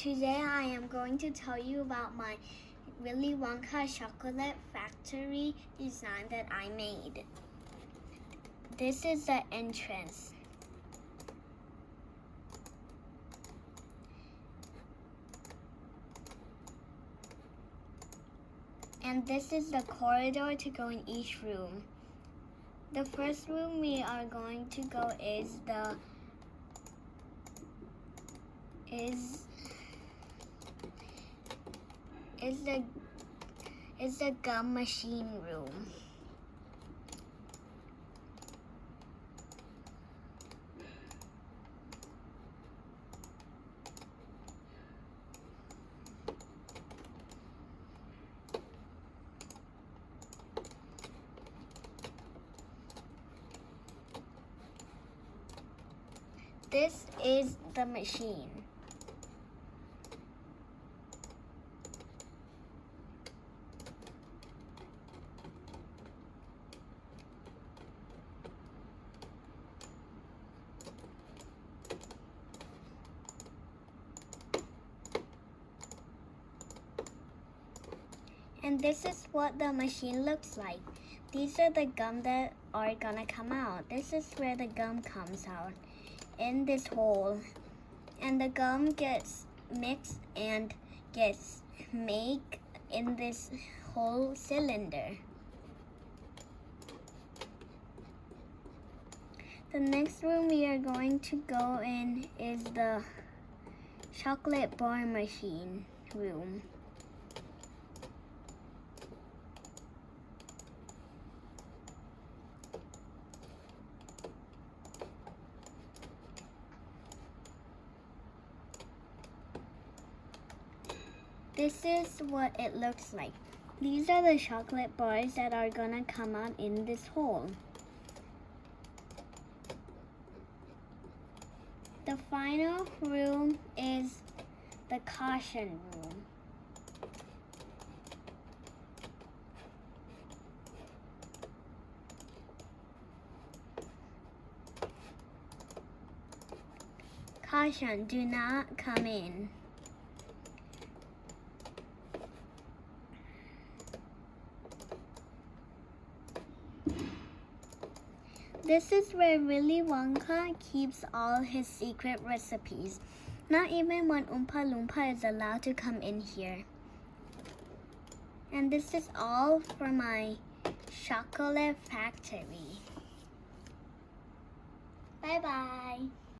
Today I am going to tell you about my Willy Wonka chocolate factory design that I made. This is the entrance. And this is the corridor to go in each room. The first room we are going to go is the gum machine room. This is the machine. And this is what the machine looks like. These are the gum that are gonna come out. This is where the gum comes out, in this hole. And the gum gets mixed and gets made in this whole cylinder. The next room we are going to go in is the chocolate bar machine room. This is what it looks like. These are the chocolate bars that are gonna come out in this hole. The final room is the caution room. Caution, do not come in. This is where Willy Wonka keeps all his secret recipes. Not even one Oompa Loompa is allowed to come in here. And this is all for my chocolate factory. Bye-bye.